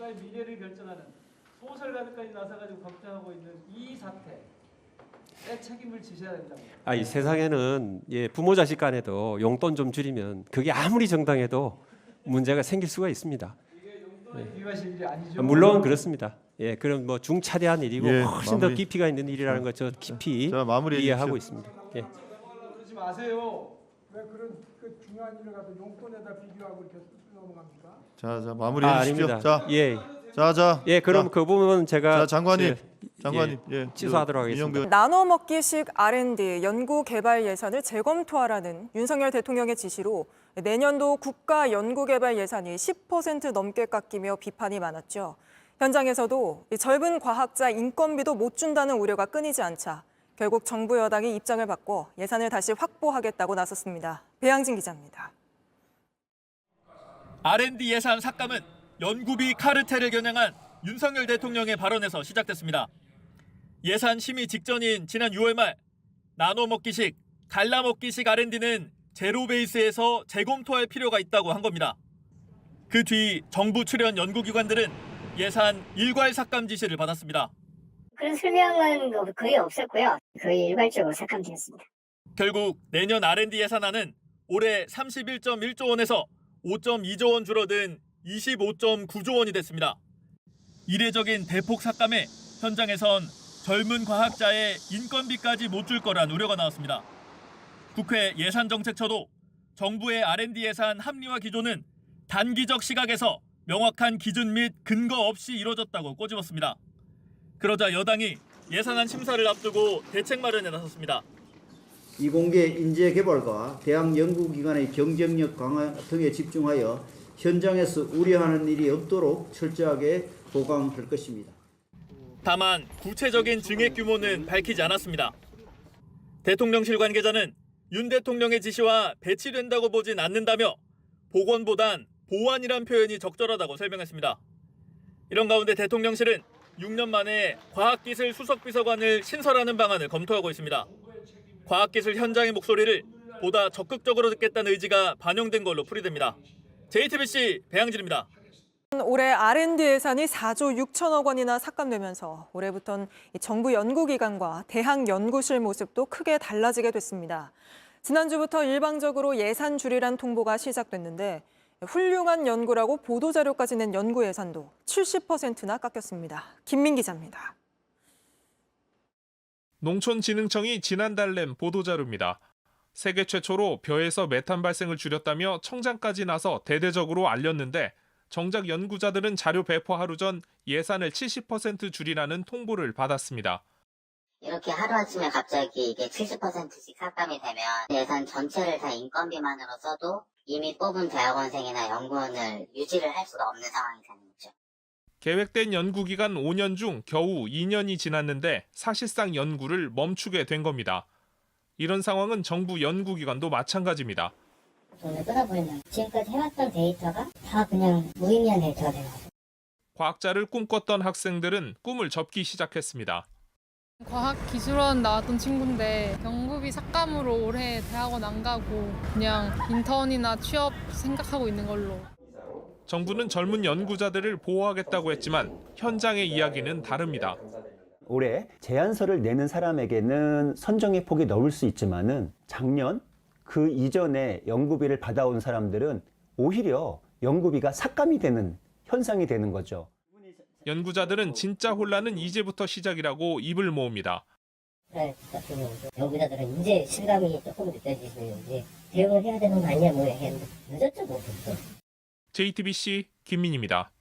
국가의 미래를 결정하는 소설가들까지 나서가지고 걱정하고 있는 이 사태에 책임을 지셔야 된다고. 이 세상에는 부모 자식 간에도 용돈 좀 줄이면 그게 아무리 정당해도 문제가 생길 수가 있습니다. 이게 용돈에 비유하실 일이 아니죠. 물론 그렇습니다. 그럼 뭐 중차대한 일이고 훨씬 더 마무리. 깊이가 있는 일이라는 것 저 깊이 자, 마무리해 이해하고 주십시오. 있습니다. 그러지 마세요. 왜 그런 그 중요한 일을 갖다 용돈에다 비교하고 이렇게 넘어갑니까? 자, 마무리해 주십시오. 아닙니다. 자, 그럼 그 부분은 제가 자, 장관님, 취소하도록 하겠습니다. 이영배 나눠 먹기식 R&D 연구 개발 예산을 재검토하라는 윤석열 대통령의 지시로 내년도 국가 연구 개발 예산이 10% 넘게 깎이며 비판이 많았죠. 현장에서도 젊은 과학자 인건비도 못 준다는 우려가 끊이지 않자 결국 정부 여당이 입장을 바꿔 예산을 다시 확보하겠다고 나섰습니다. 배양진 기자입니다. R&D 예산 삭감은 연구비 카르텔을 겨냥한 윤석열 대통령의 발언에서 시작됐습니다. 예산 심의 직전인 지난 6월 말 나눠먹기식, 갈라먹기식 R&D는 제로 베이스에서 재검토할 필요가 있다고 한 겁니다. 그 뒤 정부 출연 연구기관들은 예산 일괄 삭감 지시를 받았습니다. 그런 설명은 거의 없었고요. 거의 일괄적으로 삭감되었습니다. 결국 내년 R&D 예산안은 올해 31.1조 원에서 5.2조 원 줄어든 25.9조 원이 됐습니다. 이례적인 대폭 삭감에 현장에선 젊은 과학자의 인건비까지 못 줄 거란 우려가 나왔습니다. 국회 예산정책처도 정부의 R&D 예산 합리화 기조는 단기적 시각에서 명확한 기준 및 근거 없이 이뤄졌다고 꼬집었습니다. 그러자 여당이 예산안 심사를 앞두고 대책 마련에 나섰습니다. 이공계 인재 개발과 대학 연구기관의 경쟁력 강화 등에 집중하여 현장에서 우려하는 일이 없도록 철저하게 보강할 것입니다. 다만 구체적인 증액 규모는 밝히지 않았습니다. 대통령실 관계자는 윤 대통령의 지시와 배치된다고 보진 않는다며 복원보단 보완이란 표현이 적절하다고 설명했습니다. 이런 가운데 대통령실은 6년 만에 과학기술 수석비서관을 신설하는 방안을 검토하고 있습니다. 과학기술 현장의 목소리를 보다 적극적으로 듣겠다는 의지가 반영된 걸로 풀이됩니다. JTBC 배양진입니다. 올해 R&D 예산이 4조 6천억 원이나 삭감되면서 올해부터는 정부 연구기관과 대학 연구실 모습도 크게 달라지게 됐습니다. 지난주부터 일방적으로 예산 줄이란 통보가 시작됐는데 훌륭한 연구라고 보도자료까지 낸 연구 예산도 70%나 깎였습니다. 김민 기자입니다. 농촌진흥청이 지난달 낸 보도자료입니다. 세계 최초로 벼에서 메탄 발생을 줄였다며 청장까지 나서 대대적으로 알렸는데 정작 연구자들은 자료 배포 하루 전 예산을 70% 줄이라는 통보를 받았습니다. 이렇게 하루아침에 갑자기 이게 70%씩 삭감이 되면 예산 전체를 다 인건비만으로 써도 이미 뽑은 대학원생이나 연구원을 유지를 할 수가 없는 상황이 되는 거죠. 계획된 연구기간 5년 중 겨우 2년이 지났는데 사실상 연구를 멈추게 된 겁니다. 이런 상황은 정부 연구기관도 마찬가지입니다. 돈을 끊어버리면 지금까지 해왔던 데이터가 다 그냥 무의미한 데이터가 되는 거죠. 과학자를 꿈꿨던 학생들은 꿈을 접기 시작했습니다. 과학기술원 나왔던 친구인데 연구비 삭감으로 올해 대학원 안 가고 그냥 인턴이나 취업 생각하고 있는 걸로. 정부는 젊은 연구자들을 보호하겠다고 했지만 현장의 이야기는 다릅니다. 올해 제안서를 내는 사람에게는 선정의 폭이 넓을 수 있지만은 작년 그 이전에 연구비를 받아온 사람들은 오히려 연구비가 삭감이 되는 현상이 되는 거죠. 연구자들은 진짜 혼란은 이제부터 시작이라고 입을 모읍니다. 연구자들은 이제 실감이 조금 느껴지시는지 대응을 해야 되는 거 아니냐 뭐 했는데 늦었죠 뭐. JTBC 김민입니다.